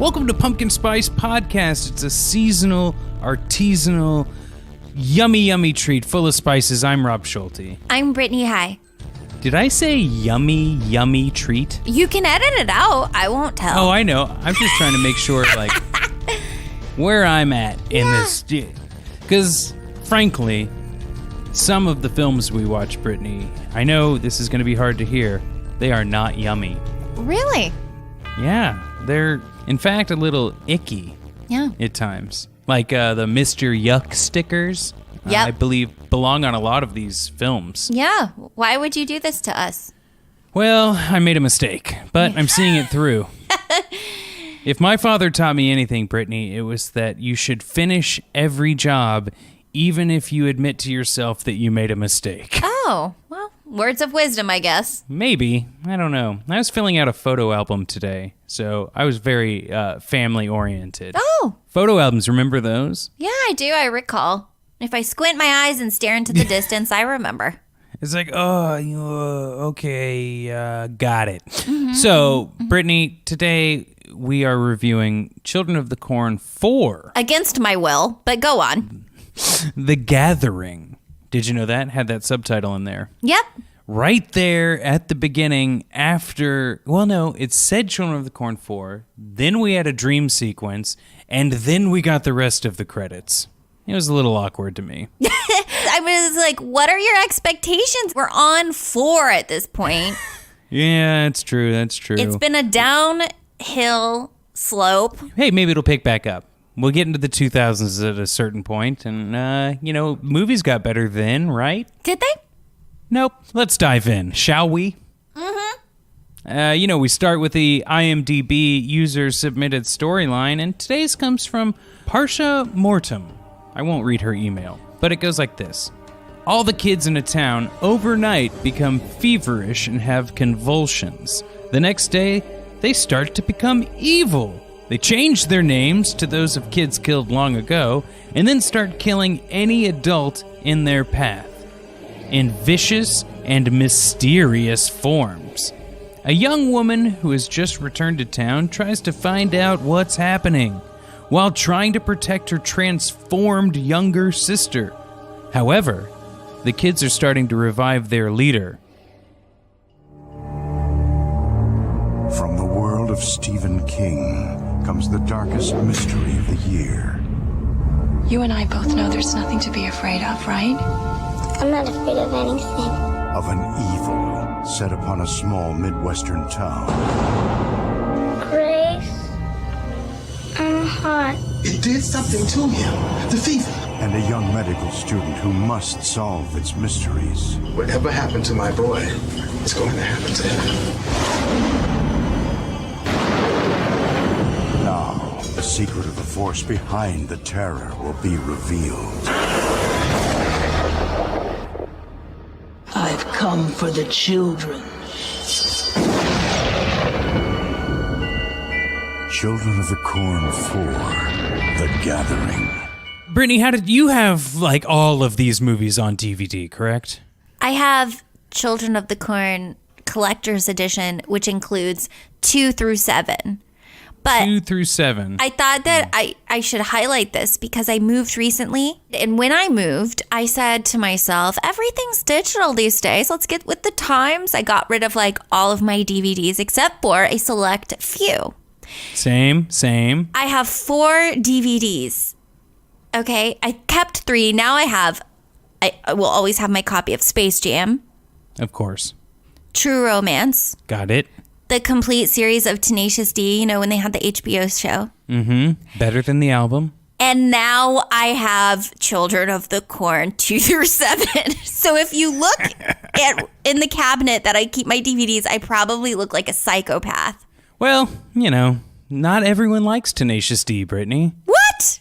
Welcome to Pumpkin Spice Podcast. It's a seasonal, artisanal, yummy treat full of spices. I'm Rob Schulte. I'm Brittany High. Did I say yummy treat? You can edit it out. I won't tell. Oh, I know. I'm just trying to make sure, where I'm at in this. Because, frankly, some of the films we watch, Brittany, I know this is going to be hard to hear, they are not yummy. Really? Yeah, they're, in fact, a little icky. Yeah. At times. Like the Mr. Yuck stickers, Yep. I believe belong on a lot of these films. Yeah. Why would you do this to us? Well, I made a mistake, but I'm seeing it through. If my father taught me anything, Brittany, it was that you should finish every job even if you admit to yourself that you made a mistake. Oh, well, words of wisdom, I guess. Maybe. I don't know. I was filling out a photo album today, so I was very family-oriented. Oh. Photo albums, remember those? Yeah, I do. I recall. If I squint my eyes and stare into the distance, I remember. It's like, okay, got it. Mm-hmm. So, Brittany, today we are reviewing Children of the Corn 4. Against my will, but go on. The Gathering. Did you know that? Had that subtitle in there. Yep. Right there at the beginning after, well, no, it said Children of the Corn 4, then we had a dream sequence, and then we got the rest of the credits. It was a little awkward to me. I was like, what are your expectations? We're on 4 at this point. Yeah, it's true. That's true. It's been a downhill slope. Hey, maybe it'll pick back up. We'll get into the 2000s at a certain point, and, movies got better then, right? Did they? Nope. Let's dive in, shall we? Mm-hmm. We start with the IMDb user-submitted storyline, and today's comes from Parsha Mortem. I won't read her email, but it goes like this. All the kids in a town overnight become feverish and have convulsions. The next day, they start to become evil. They change their names to those of kids killed long ago, and then start killing any adult in their path, in vicious and mysterious forms. A young woman who has just returned to town tries to find out what's happening, while trying to protect her transformed younger sister. However, the kids are starting to revive their leader. From the world of Stephen King comes the darkest mystery of the year. You and I both know there's nothing to be afraid of, right? I'm not afraid of anything. Of an evil set upon a small Midwestern town. Grace, I'm hot. It did something to him. The fever. And a young medical student who must solve its mysteries. Whatever happened to my boy is going to happen to him. Now, the secret of the force behind the terror will be revealed. I've come for the children. Children of the Corn 4, The Gathering. Brittany, how did you have, all of these movies on DVD, correct? I have Children of the Corn Collector's Edition, which includes 2 through 7. But 2 through 7. I thought that I should highlight this because I moved recently. And when I moved, I said to myself, everything's digital these days. Let's get with the times. I got rid of all of my DVDs except for a select few. Same. I have 4 DVDs. Okay, I kept 3. Now I will always have my copy of Space Jam. Of course. True Romance. Got it. The complete series of Tenacious D, when they had the HBO show. Mm-hmm. Better than the album. And now I have Children of the Corn 2 through 7. So if you look in the cabinet that I keep my DVDs, I probably look like a psychopath. Well, not everyone likes Tenacious D, Brittany. What?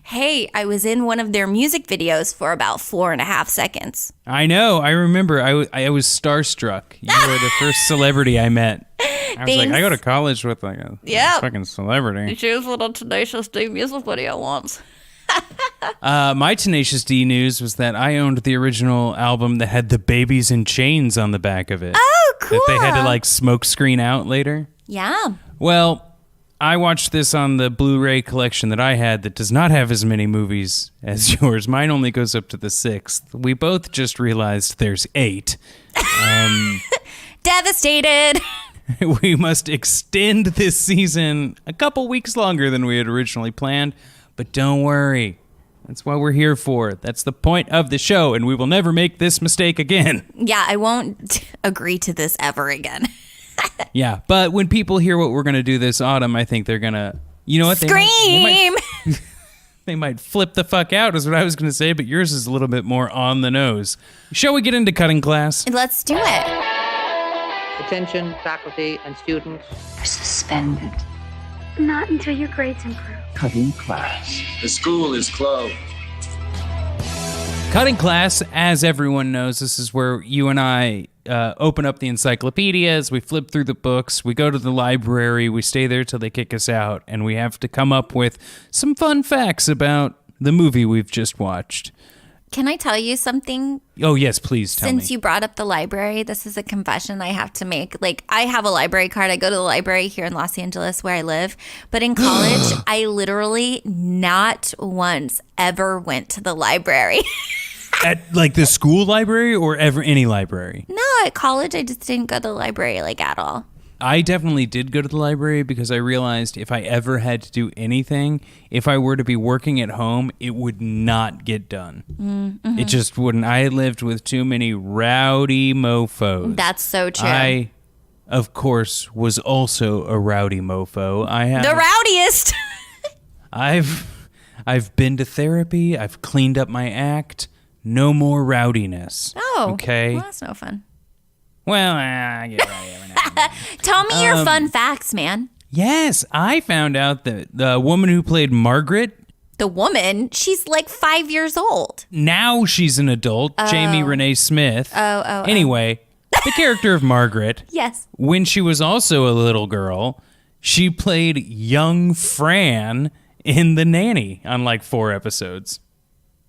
Hey, I was in one of their music videos for about 4.5 seconds. I know. I remember. I was starstruck. You were the first celebrity I met. I was like, I go to college with a fucking celebrity. She was in a Tenacious D music video once. My Tenacious D news was that I owned the original album that had the Babies in Chains on the back of it. Oh, cool. That they had to like smoke screen out later. Yeah. Well, I watched this on the Blu-ray collection that I had that does not have as many movies as yours. Mine only goes up to the 6th. We both just realized there's 8. Devastated. We must extend this season a couple weeks longer than we had originally planned, but don't worry. That's what we're here for. That's the point of the show, and we will never make this mistake again. Yeah, I won't agree to this ever again. Yeah, but when people hear what we're going to do this autumn, I think they're going to, you know what? Scream! They might flip the fuck out is what I was going to say, but yours is a little bit more on the nose. Shall we get into cutting class? Let's do it. Attention, faculty and students. You're suspended. Not until your grades improve. Cutting class. The school is closed. Cutting class, as everyone knows, this is where you and I open up the encyclopedias, we flip through the books, we go to the library, we stay there till they kick us out, and we have to come up with some fun facts about the movie we've just watched. Can I tell you something? Oh, yes, please tell me. Since you brought up the library, this is a confession I have to make. Like, I have a library card. I go to the library here in Los Angeles where I live. But in college, I literally not once ever went to the library. At, like, the school library or any library? No, at college, I just didn't go to the library, like, at all. I definitely did go to the library because I realized if I ever had to do anything, if I were to be working at home, it would not get done. Mm-hmm. It just wouldn't. I lived with too many rowdy mofos. That's so true. I, of course, was also a rowdy mofo. The rowdiest. I've been to therapy. I've cleaned up my act. No more rowdiness. Oh. Okay. Well, that's no fun. Well, I get rowdy every now and then. Tell me your fun facts, man. Yes, I found out that the woman who played Margaret, The woman, she's like 5 years old. now she's an adult, Jamie Renee Smith. Anyway, the character of Margaret, Yes. when she was also a little girl, she played young Fran in The Nanny on like 4 episodes.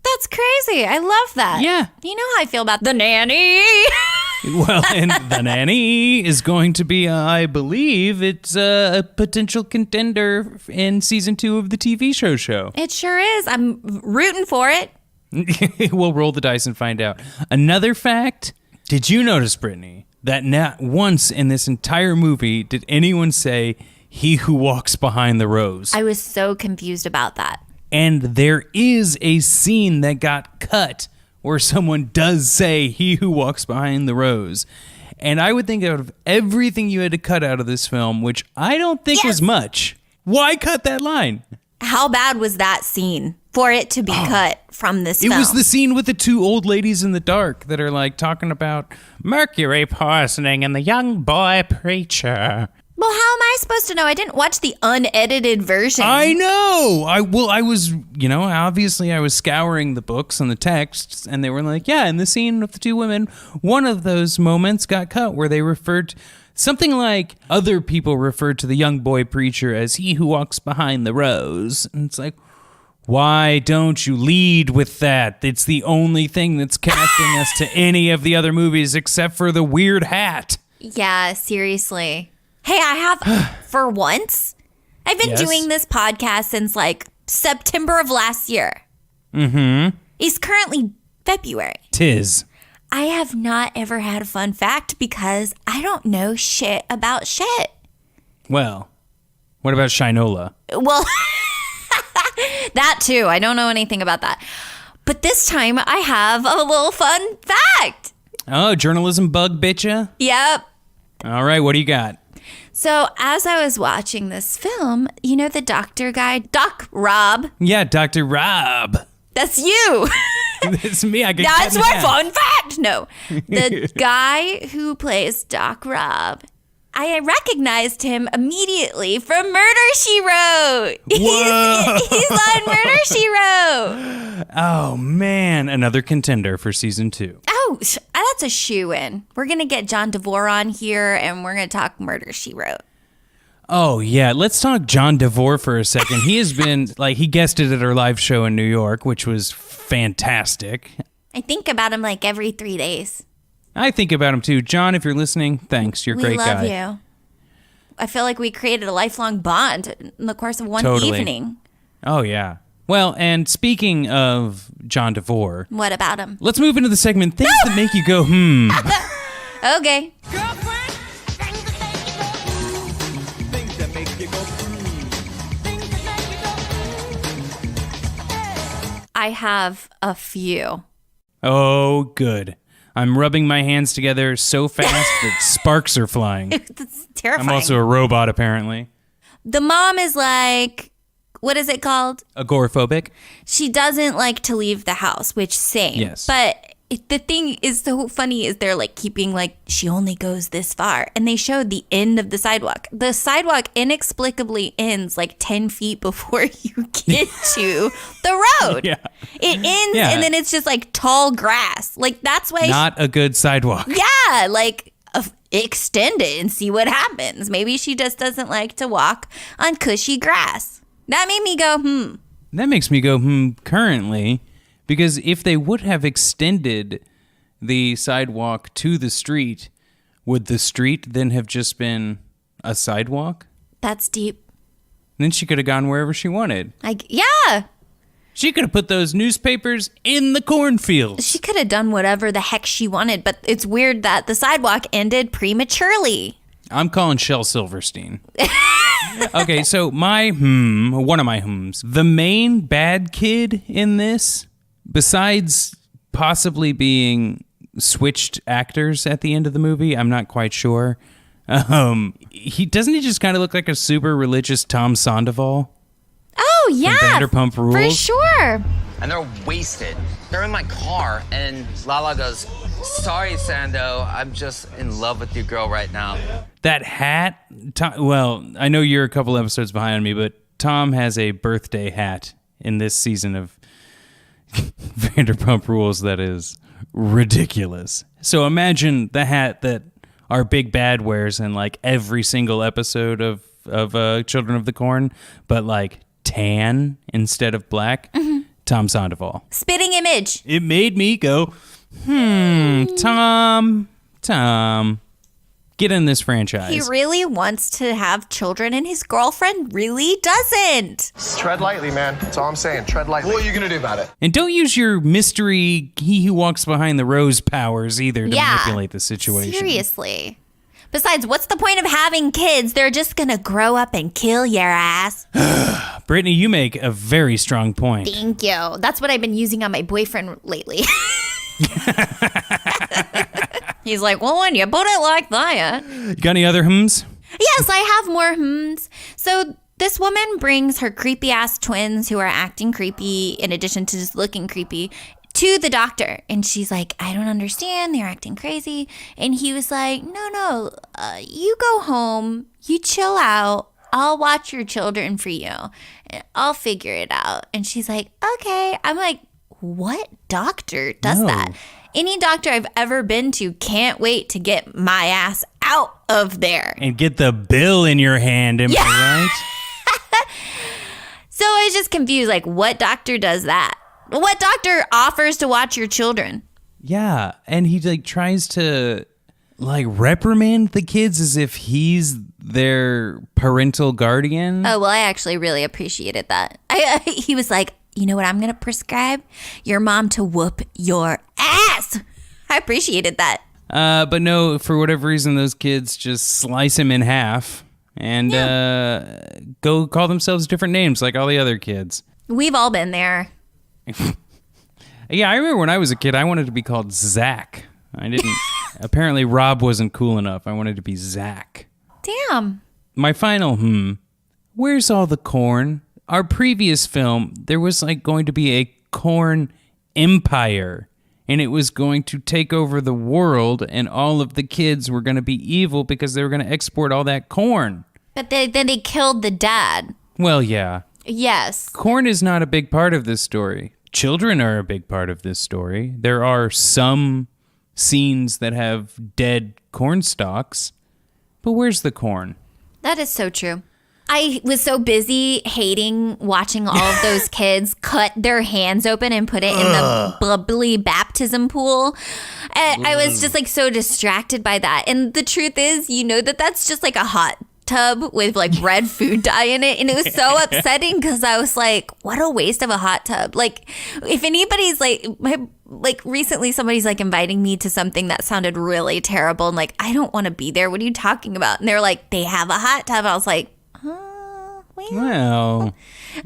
That's crazy. I love that. Yeah. You know how I feel about The Nanny. Well, and The Nanny is going to be, I believe, it's a potential contender in season 2 of the TV show. It sure is. I'm rooting for it. We'll roll the dice and find out. Another fact, did you notice, Brittany, that not once in this entire movie did anyone say, "He who walks behind the rose"? I was so confused about that. And there is a scene that got cut where someone does say, "He who walks behind the rose." And I would think out of everything you had to cut out of this film, which I don't think was much, why cut that line? How bad was that scene for it to be cut from this film? It was the scene with the 2 old ladies in the dark that are like talking about Mercury poisoning and the young boy preacher. Well, how am I supposed to know? I didn't watch the unedited version. I know. I was, obviously I was scouring the books and the texts, and they were like, yeah, in the scene with the 2 women, one of those moments got cut where they referred something like other people referred to the young boy preacher as he who walks behind the rose. And it's like, why don't you lead with that? It's the only thing that's connecting us to any of the other movies except for the weird hat. Yeah, seriously. Hey, I have, for once, I've been doing this podcast since like September of last year. Mm-hmm. It's currently February. 'Tis. I have not ever had a fun fact because I don't know shit about shit. Well, what about Shinola? Well, that too. I don't know anything about that. But this time I have a little fun fact. Oh, journalism bug bitcha? Yep. All right, what do you got? So as I was watching this film, you know the doctor guy, Doc Rob? Yeah, Dr. Rob. That's you. It's me. I get That's cut in my half. fun fact. No, the guy who plays Doc Rob, I recognized him immediately from Murder, She Wrote. He's on Murder, She Wrote. Oh, man. Another contender for season 2. Oh, that's a shoo-in. We're going to get John DeVore on here, and we're going to talk Murder, She Wrote. Oh, yeah. Let's talk John DeVore for a second. He has been, he guested at our live show in New York, which was fantastic. I think about him like every 3 days. I think about him, too. John, if you're listening, thanks. You're a great guy. We love you. I feel like we created a lifelong bond in the course of one Totally. evening. Oh, yeah. Well, and speaking of John DeVore, What about him? let's move into the segment Things That Make You Go, hmm. Okay. I have a few. Oh, good. I'm rubbing my hands together so fast that sparks are flying. It's terrifying. I'm also a robot, apparently. The mom is like, what is it called? Agoraphobic. She doesn't like to leave the house, which same. Yes. But the thing is so funny is they're like keeping like, she only goes this far. And they showed the end of the sidewalk. The sidewalk inexplicably ends like 10 feet before you get to the road. Yeah. It ends Yeah. and then it's just like tall grass. Like that's why. Not a good sidewalk. Yeah. Like extend it and see what happens. Maybe she just doesn't like to walk on cushy grass. That made me go, That makes me go, currently, because if they would have extended the sidewalk to the street, would the street then have just been a sidewalk? That's deep. Then she could have gone wherever she wanted. Yeah. She could have put those newspapers in the cornfields. She could have done whatever the heck she wanted, but it's weird that the sidewalk ended prematurely. I'm calling Shel Silverstein. Okay, so one of my hms. The main bad kid in this, besides possibly being switched actors at the end of the movie, I'm not quite sure. He just kind of look like a super religious Tom Sandoval? Oh, yeah. Vanderpump Rules? For sure. And they're wasted. They're in my car, and Lala goes, "Sorry, Sando, I'm just in love with your girl right now." That hat, well, I know you're a couple episodes behind me, but Tom has a birthday hat in this season of Vanderpump Rules that is ridiculous. So imagine the hat that our big bad wears in like every single episode of Children of the Corn, but like tan instead of black. Tom Sandoval. Spitting image. It made me go, Tom, get in this franchise. He really wants to have children and his girlfriend really doesn't. Tread lightly, man. That's all I'm saying. Tread lightly. What are you going to do about it? And don't use your mystery he who walks behind the rose powers either to manipulate the situation. Seriously. Besides, what's the point of having kids? They're just gonna grow up and kill your ass. Brittany, you make a very strong point. Thank you. That's what I've been using on my boyfriend lately. He's like, well, when you put it like that. You got any other hms? Yes, I have more hms. So this woman brings her creepy ass twins who are acting creepy in addition to just looking creepy to the doctor. And she's like, I don't understand. They're acting crazy. And he was like, no, you go home. You chill out. I'll watch your children for you. And I'll figure it out. And she's like, okay. I'm like, what doctor does that? Any doctor I've ever been to can't wait to get my ass out of there. And get the bill in your hand, am I right? So I was just confused, like, what doctor does that? What doctor offers to watch your children? Yeah, and he like tries to like reprimand the kids as if he's their parental guardian. Oh, well, I actually really appreciated that. He was like, you know what I'm going to prescribe? Your mom to whoop your ass. I appreciated that. But no, for whatever reason, those kids just slice him in half and go call themselves different names like all the other kids. We've all been there. Yeah, I remember when I was a kid, I wanted to be called Zach. I didn't. Apparently, Rob wasn't cool enough. I wanted to be Zach. Damn. My final where's all the corn? Our previous film, there was like going to be a corn empire, and it was going to take over the world, and all of the kids were going to be evil because they were going to export all that corn. But then they killed the dad. Well, yeah. Yes. Corn is not a big part of this story. Children are a big part of this story. There are some scenes that have dead corn stalks, but where's the corn? That is so true. I was so busy hating watching all of those kids cut their hands open and put it in the bubbly baptism pool. I was just like so distracted by that. And the truth is, you know that's just like a hot tub with like red food dye in it. And it was so upsetting because I was like, what a waste of a hot tub. Like, if anybody's like recently somebody's like inviting me to something that sounded really terrible. And like, I don't want to be there. What are you talking about? And they're like, they have a hot tub. I was like, well,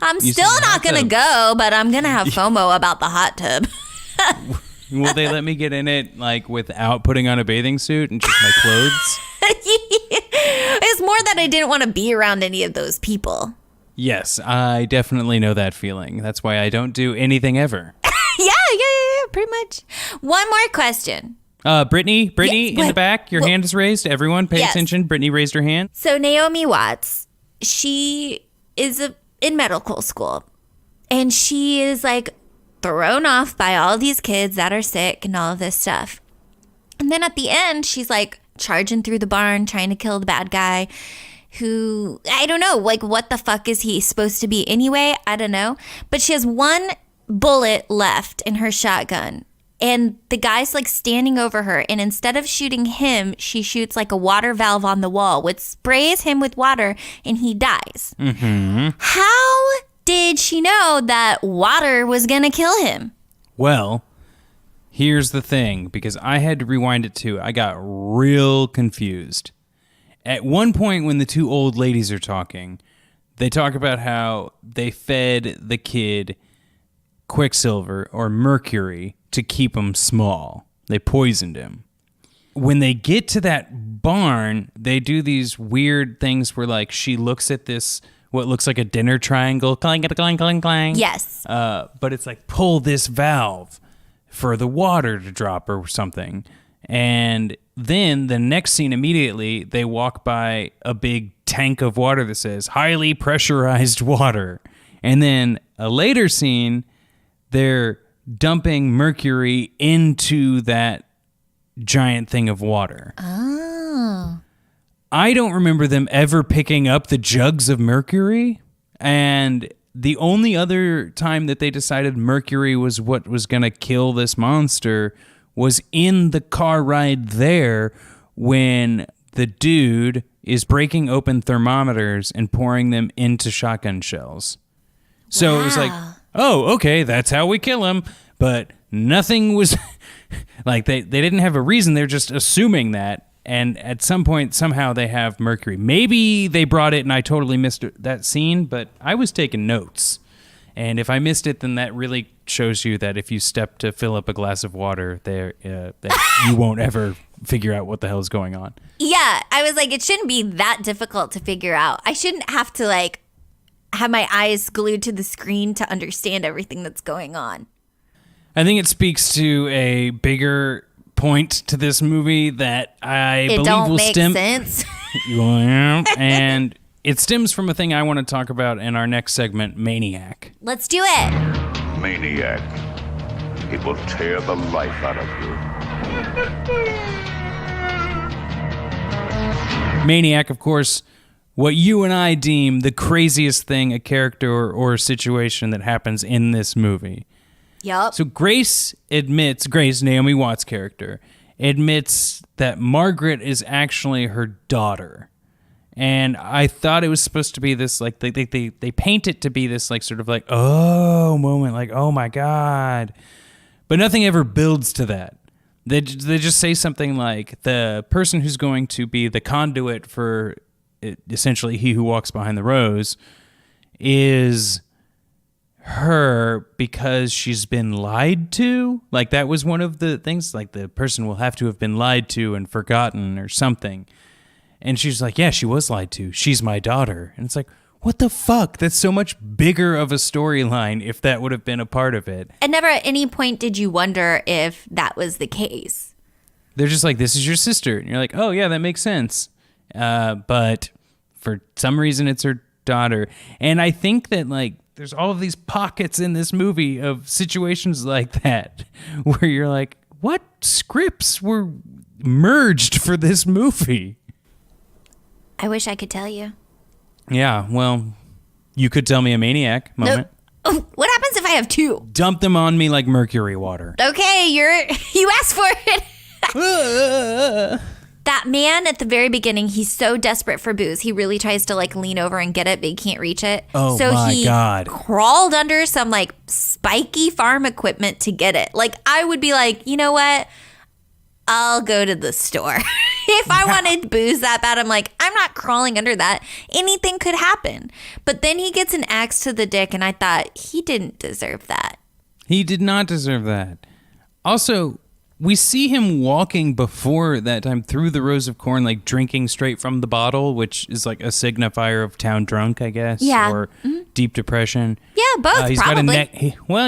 I'm still not going to go, but I'm going to have FOMO about the hot tub. will they let me get in it like without putting on a bathing suit and just my clothes? It's more that I didn't want to be around any of those people. Yes, I definitely know that feeling. That's why I don't do anything ever. Yeah, pretty much. One more question. Brittany, Yes, in the back, your hand is raised. Everyone, pay Yes. attention. Brittany raised her hand. So Naomi Watts, she is in medical school, and she is like thrown off by all these kids that are sick and all of this stuff. And then at the end, she's like charging through the barn, trying to kill the bad guy who, I don't know, like what the fuck is he supposed to be anyway? I don't know. But she has one bullet left in her shotgun. And the guy's like standing over her. And instead of shooting him, she shoots like a water valve on the wall, which sprays him with water and he dies. Mm-hmm. How did she know that water was going to kill him? Well, here's the thing, because I had to rewind it too. I got real confused. At one point when the two old ladies are talking, they talk about how they fed the kid quicksilver or mercury to keep him small. They poisoned him. When they get to that barn, they do these weird things where like she looks at this, what looks like a dinner triangle, clang, clang, clang, clang. Yes. But it's like, pull this valve for the water to drop or something. And then the next scene immediately, they walk by a big tank of water that says highly pressurized water. And then a later scene, they're dumping mercury into that giant thing of water. Oh. I don't remember them ever picking up the jugs of mercury. And the only other time that they decided mercury was what was going to kill this monster was in the car ride there when the dude is breaking open thermometers and pouring them into shotgun shells. So it was like, oh, okay, that's how we kill him. But nothing was like they didn't have a reason. They're just assuming that. And at some point, somehow they have mercury. Maybe they brought it and I totally missed that scene, but I was taking notes. And if I missed it, then that really shows you that if you step to fill up a glass of water, that you won't ever figure out what the hell is going on. Yeah, I was like, it shouldn't be that difficult to figure out. I shouldn't have to like have my eyes glued to the screen to understand everything that's going on. I think it speaks to a bigger point to this movie that I believe don't will make stem. sense. And it stems from a thing I want to talk about in our next segment, Maniac. Let's do it. Maniac. It will tear the life out of you. Maniac, of course, what you and I deem the craziest thing, a character or a situation that happens in this movie. Yup. So Grace, Naomi Watts' character, admits that Margaret is actually her daughter. And I thought it was supposed to be this, like, they paint it to be this, like, sort of like, oh, moment, like, oh my God. But nothing ever builds to that. They just say something like, the person who's going to be the conduit for essentially He Who Walks Behind the Rose is her because she's been lied to. Like, that was one of the things, like, the person will have to have been lied to and forgotten or something. And she's like, yeah, she was lied to. She's my daughter. And it's like, what the fuck? That's so much bigger of a storyline if that would have been a part of it. And never at any point did you wonder if that was the case. They're just like, this is your sister. And you're like, oh, yeah, that makes sense. But for some reason, it's her daughter. And I think that, like, there's all of these pockets in this movie of situations like that where you're like, what scripts were merged for this movie? I wish I could tell you. Yeah, well, you could tell me a Maniac moment. Oh, what happens if I have two? Dump them on me like mercury water. Okay, you asked for it. That man at the very beginning, he's so desperate for booze. He really tries to like lean over and get it, but he can't reach it. Oh, so my he God. crawled under some like spiky farm equipment to get it. Like I would be like, you know what? I'll go to the store. If I wanted booze that bad, I'm like, I'm not crawling under that. Anything could happen. But then he gets an axe to the dick, and I thought he didn't deserve that. He did not deserve that. Also, we see him walking before that time through the rows of corn, like drinking straight from the bottle, which is like a signifier of town drunk, I guess. Yeah. Or deep depression. Yeah, both He's probably.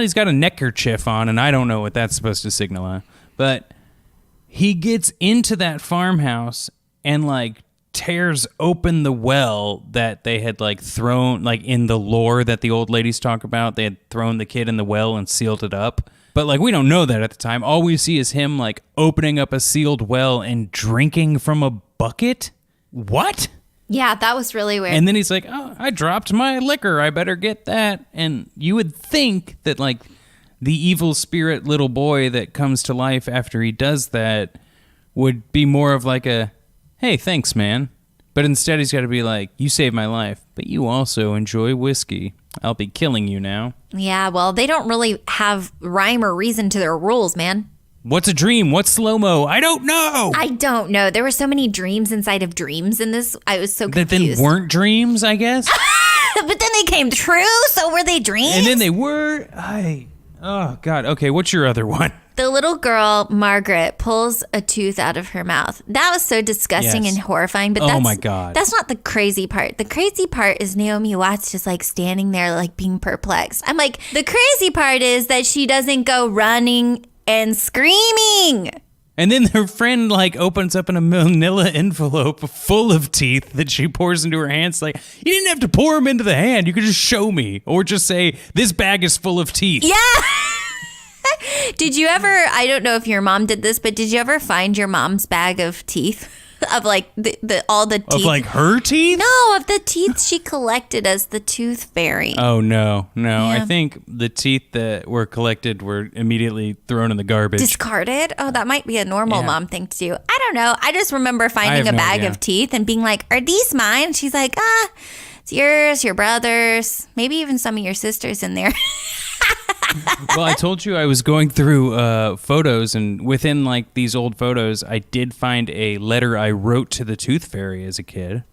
He's got a neckerchief on, and I don't know what that's supposed to signal. But he gets into that farmhouse and like tears open the well that they had like thrown, like in the lore that the old ladies talk about. They had thrown the kid in the well and sealed it up. But like we don't know that at the time. All we see is him like opening up a sealed well and drinking from a bucket. What? Yeah, that was really weird. And then he's like, oh, I dropped my liquor. I better get that. And you would think that like the evil spirit little boy that comes to life after he does that would be more of like a, hey, thanks, man. But instead he's got to be like, you saved my life, but you also enjoy whiskey. I'll be killing you now. Yeah, well, they don't really have rhyme or reason to their rules, man. What's a dream? What's slow-mo? I don't know. I don't know. There were so many dreams inside of dreams in this. I was so That confused. then weren't dreams, I guess? But then they came true, so were they dreams? And then they were. Oh, God. Okay, what's your other one? The little girl, Margaret, pulls a tooth out of her mouth. That was so disgusting Yes. and horrifying. But Oh, that's, my God. That's not the crazy part. The crazy part is Naomi Watts just like standing there like being perplexed. I'm like, the crazy part is that she doesn't go running and screaming. And then her friend like opens up in a manila envelope full of teeth that she pours into her hands. Like, you didn't have to pour them into the hand. You could just show me. Or just say, this bag is full of teeth. Yeah. Did you ever, I don't know if your mom did this, but did you ever find your mom's bag of teeth? Of like all the teeth? Of like her teeth? No, of the teeth she collected as the tooth fairy. Oh, no. I Yeah. think the teeth that were collected were immediately thrown in the garbage. Discarded? Oh, that might be a normal Yeah. mom thing to do. I don't know. I just remember finding have a no bag idea. of teeth and being like, are these mine? She's like, it's yours, your brother's, maybe even some of your sisters in there. Well, I told you I was going through photos, and within like these old photos, I did find a letter I wrote to the Tooth Fairy as a kid,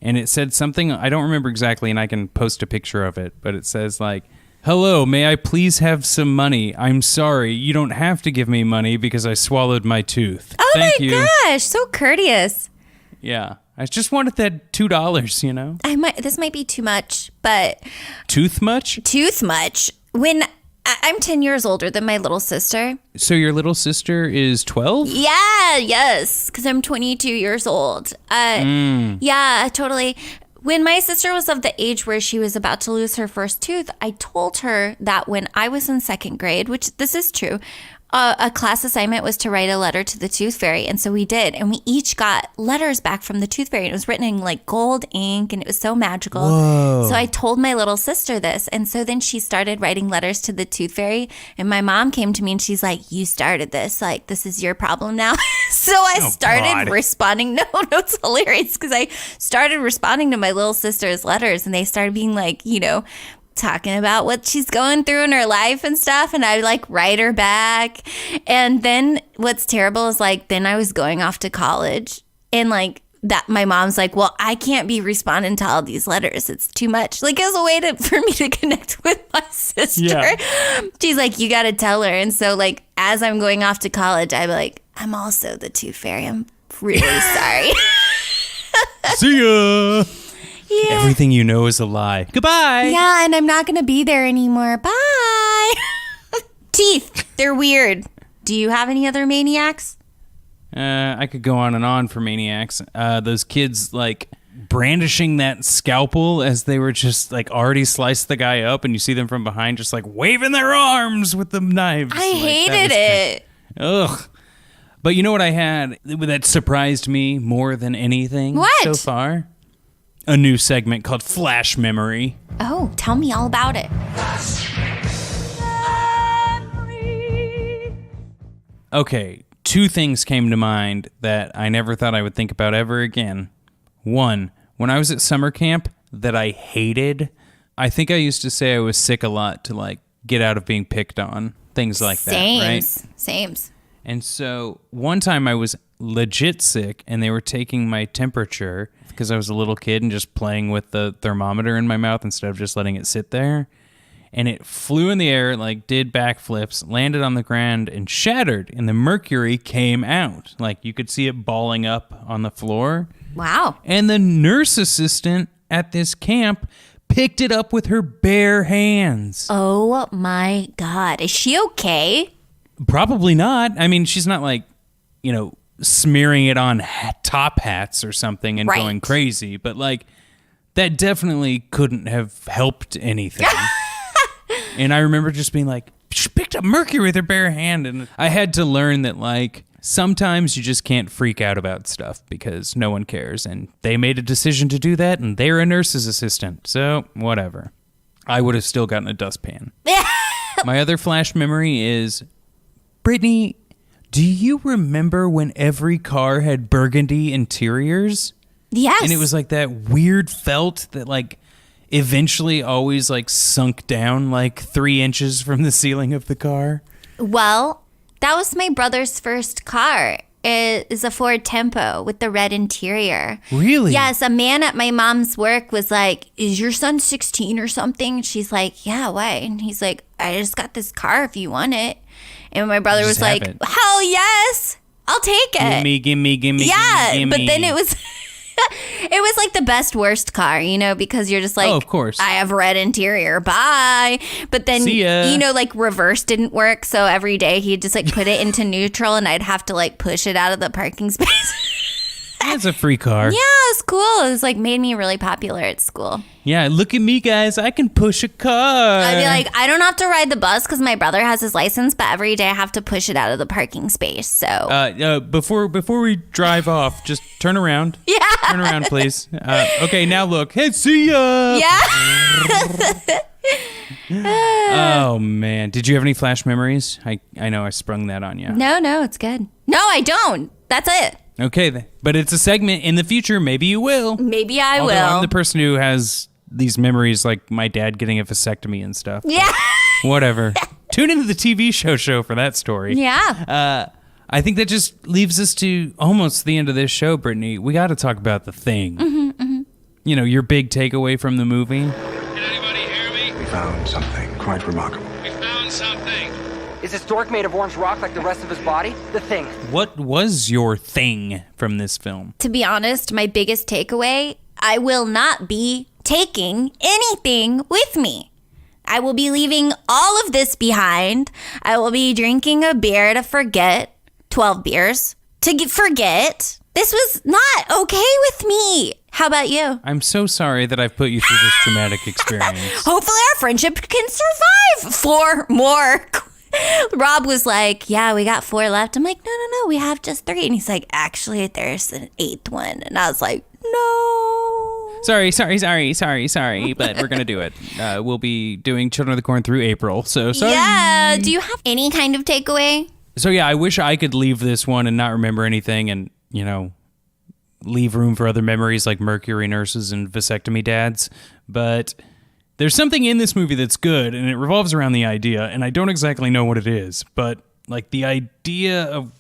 and it said something I don't remember exactly, and I can post a picture of it. But it says like, "Hello, may I please have some money? I'm sorry, you don't have to give me money because I swallowed my tooth. Oh Thank my you." gosh, so courteous. Yeah, I just wanted that $2. You know, This might be too much, but tooth much? tooth much. When I'm 10 years older than my little sister. So your little sister is 12? Yes, because I'm 22 years old. Yeah, totally. When my sister was of the age where she was about to lose her first tooth, I told her that when I was in second grade, which this is true, a class assignment was to write a letter to the Tooth Fairy. And so we did. And we each got letters back from the Tooth Fairy. And it was written in like gold ink and it was so magical. Whoa. So I told my little sister this. And so then she started writing letters to the Tooth Fairy. And my mom came to me and she's like, you started this. Like, this is your problem now. So I started responding. No, it's hilarious because I started responding to my little sister's letters and they started being like, you know, talking about what she's going through in her life and stuff. And I like write her back. And then what's terrible is like, then I was going off to college and like that my mom's like, well, I can't be responding to all these letters. It's too much. Like it was a way for me to connect with my sister. Yeah. She's like, you got to tell her. And so like, as I'm going off to college, I'm like, I'm also the Tooth Fairy. I'm really sorry. See ya! Yeah. Everything you know is a lie. Goodbye! Yeah, and I'm not going to be there anymore. Bye. Teeth. They're weird. Do you have any other maniacs? I could go on and on for maniacs. Those kids, like, brandishing that scalpel as they were just, like, already sliced the guy up, and you see them from behind just, like, waving their arms with the knives. I Like, hated it. Ugh. But you know what I had that surprised me more than anything What? so far? A new segment called Flash Memory. Oh, tell me all about it. Okay, two things came to mind that I never thought I would think about ever again. One, when I was at summer camp that I hated, I think I used to say I was sick a lot to like get out of being picked on, things like that, right? Sames. And so one time I was legit sick and they were taking my temperature because I was a little kid and just playing with the thermometer in my mouth instead of just letting it sit there. And it flew in the air, like did backflips, landed on the ground and shattered. And the mercury came out. Like you could see it balling up on the floor. Wow. And the nurse assistant at this camp picked it up with her bare hands. Oh my God. Is she okay? Probably not. I mean, she's not like, smearing it on top hats or something and going crazy. But like, that definitely couldn't have helped anything. And I remember just being like, she picked up mercury with her bare hand. And I had to learn that like, sometimes you just can't freak out about stuff because no one cares. And they made a decision to do that, and they're a nurse's assistant. So, whatever. I would have still gotten a dustpan. My other flash memory is, Brittany, do you remember when every car had burgundy interiors? Yes. And it was like that weird felt that like eventually always like sunk down like 3 inches from the ceiling of the car. Well, that was my brother's first car. It is a Ford Tempo with the red interior. Really? Yes, a man at my mom's work was like, is your son 16 or something? And she's like, yeah, why? And he's like, I just got this car if you want it. And my brother was like, hell yes, I'll take it. Gimme. Yeah, gimme. but then it was... It was like the best worst car, because you're just like, oh, of course. I have red interior, bye. But then, see ya. Like reverse didn't work. So every day he'd just like put it into neutral and I'd have to like push it out of the parking space. It's a free car. Yeah, it was cool. It was like made me really popular at school. Yeah, look at me, guys. I can push a car. I'd be like, I don't have to ride the bus because my brother has his license, but every day I have to push it out of the parking space. So before we drive off, just turn around. Yeah. Turn around, please. Okay, now look. Hey, see ya. Yeah. Oh, man. Did you have any flash memories? I know I sprung that on you. No, it's good. No, I don't. That's it. Okay, but it's a segment in the future. Maybe you will. Maybe I Although will. I'm the person who has these memories like my dad getting a vasectomy and stuff. Yeah. Whatever. Tune into the TV show for that story. Yeah. I think that just leaves us to almost the end of this show, Brittany. We got to talk about The Thing. Mm-hmm. Your big takeaway from the movie. Can anybody hear me? We found something quite remarkable. We found something. Is this dork made of orange rock like the rest of his body? The Thing. What was your thing from this film? To be honest, my biggest takeaway, I will not be taking anything with me. I will be leaving all of this behind. I will be drinking a beer to forget. 12 beers to forget. This was not okay with me. How about you? I'm so sorry that I've put you through this traumatic experience. Hopefully our friendship can survive 4 more. Rob was like, yeah, we got 4 left. I'm like, no, we have just 3. And he's like, actually, there's an 8th one. And I was like, no. Sorry, but we're going to do it. We'll be doing Children of the Corn through April, so sorry. Yeah, do you have any kind of takeaway? So yeah, I wish I could leave this one and not remember anything and, leave room for other memories like mercury nurses and vasectomy dads. But there's something in this movie that's good, and it revolves around the idea, and I don't exactly know what it is, but like the idea of,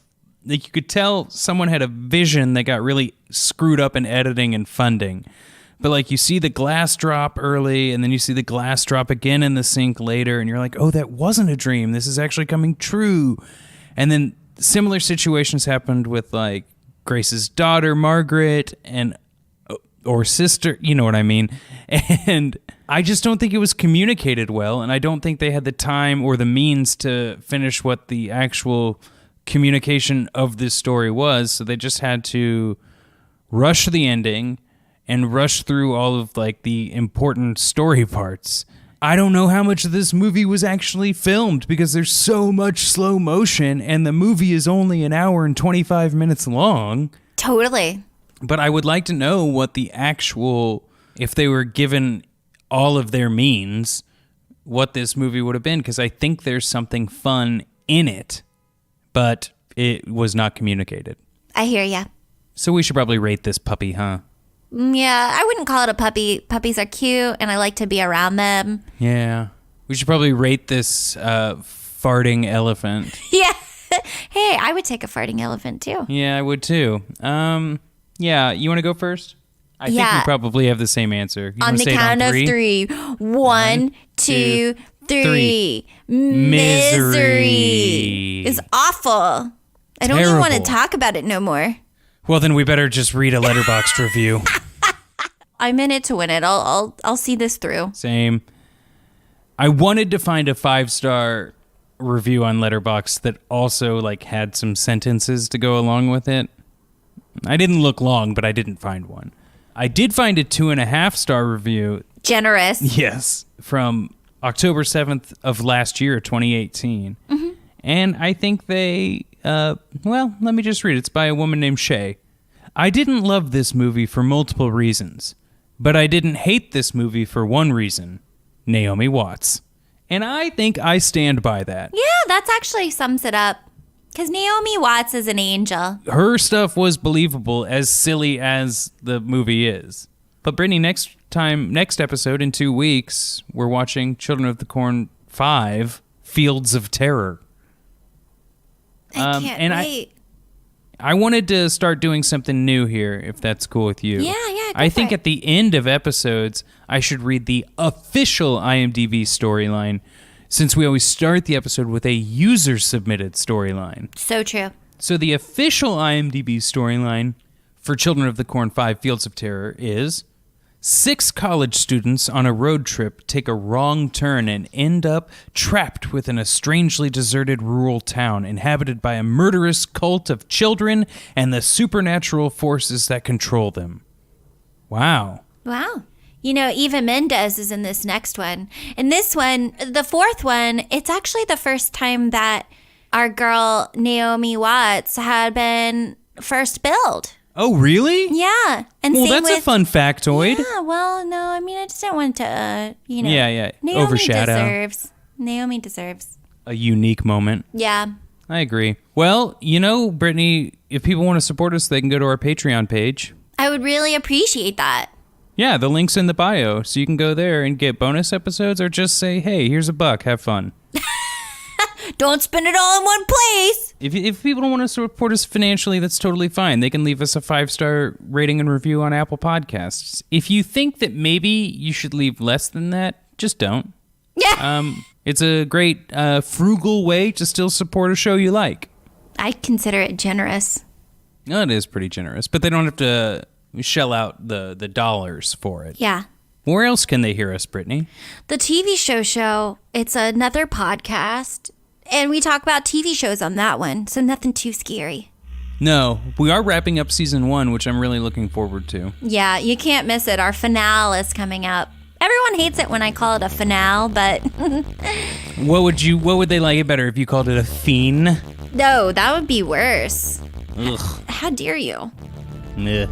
like, you could tell someone had a vision that got really screwed up in editing and funding. But like you see the glass drop early, and then you see the glass drop again in the sink later, and you're like, oh, that wasn't a dream. This is actually coming true. And then similar situations happened with like Grace's daughter, Margaret, or sister, you know what I mean? And I just don't think it was communicated well, and I don't think they had the time or the means to finish what the actual communication of this story was, so they just had to rush the ending and rush through all of like the important story parts. I don't know how much of this movie was actually filmed because there's so much slow motion and the movie is only 1 hour and 25 minutes long. Totally. But I would like to know what the actual, if they were given all of their means, what this movie would have been, because I think there's something fun in it. But it was not communicated. I hear ya. So we should probably rate this puppy, huh? Yeah, I wouldn't call it a puppy. Puppies are cute, and I like to be around them. Yeah. We should probably rate this farting elephant. Yeah. Hey, I would take a farting elephant, too. Yeah, I would, too. Yeah, you want to go first? I think we probably have the same answer. You On the count of three. 1, 2, 3. Misery is awful. I don't even want to talk about it no more. Well, then we better just read a Letterboxd review. I'm in it to win it. I'll see this through. Same. I wanted to find a 5-star review on Letterboxd that also had some sentences to go along with it. I didn't look long, but I didn't find one. I did find a 2.5-star review. Generous. Yes, from October 7th of last year, 2018. Mm-hmm. And I think they, let me just read it. It's by a woman named Shay. I didn't love this movie for multiple reasons, but I didn't hate this movie for one reason, Naomi Watts. And I think I stand by that. Yeah, that actually sums it up. Because Naomi Watts is an angel. Her stuff was believable, as silly as the movie is. But Brittany, next episode in 2 weeks, we're watching Children of the Corn 5, Fields of Terror. I can't wait. I wanted to start doing something new here, if that's cool with you. Yeah, I think at the end of episodes, I should read the official IMDb storyline, since we always start the episode with a user-submitted storyline. So true. So the official IMDb storyline for Children of the Corn 5 Fields of Terror is 6 college students on a road trip take a wrong turn and end up trapped within a strangely deserted rural town inhabited by a murderous cult of children and the supernatural forces that control them. Wow. Wow. You know, Eva Mendes is in this next one. In this one, the 4th one, it's actually the first time that our girl Naomi Watts had been first billed. Oh, really? Yeah. And well, that's a fun factoid. Yeah, well, no, I mean, I just don't want to, Yeah, Naomi deserves a unique moment. Yeah. I agree. Well, Brittany, if people want to support us, they can go to our Patreon page. I would really appreciate that. Yeah, the link's in the bio, so you can go there and get bonus episodes or just say, hey, here's $1, have fun. Don't spend it all in one place. If people don't want to support us financially, that's totally fine. They can leave us a 5-star rating and review on Apple Podcasts. If you think that maybe you should leave less than that, just don't. Yeah. It's a great frugal way to still support a show you like. I consider it generous. No, it is pretty generous, but they don't have to shell out the dollars for it. Yeah. Where else can they hear us, Brittany? The TV show, it's another podcast, and we talk about TV shows on that one, so nothing too scary. No, we are wrapping up season 1, which I'm really looking forward to. Yeah, you can't miss it. Our finale is coming up. Everyone hates it when I call it a finale, but... What would they like it better if you called it a fiend? No, that would be worse. Ugh. How dare you? Nah.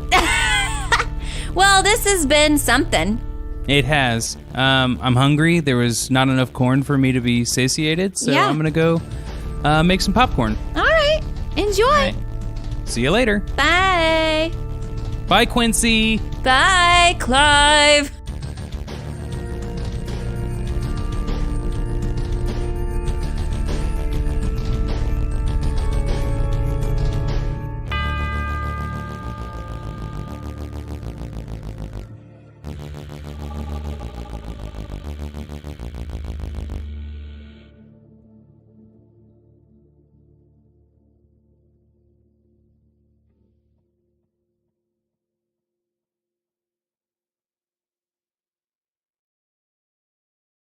Well, this has been something. It has. I'm hungry. There was not enough corn for me to be satiated, so I'm going to go make some popcorn. All right. Enjoy. All right. See you later. Bye. Bye, Quincy. Bye, Clive.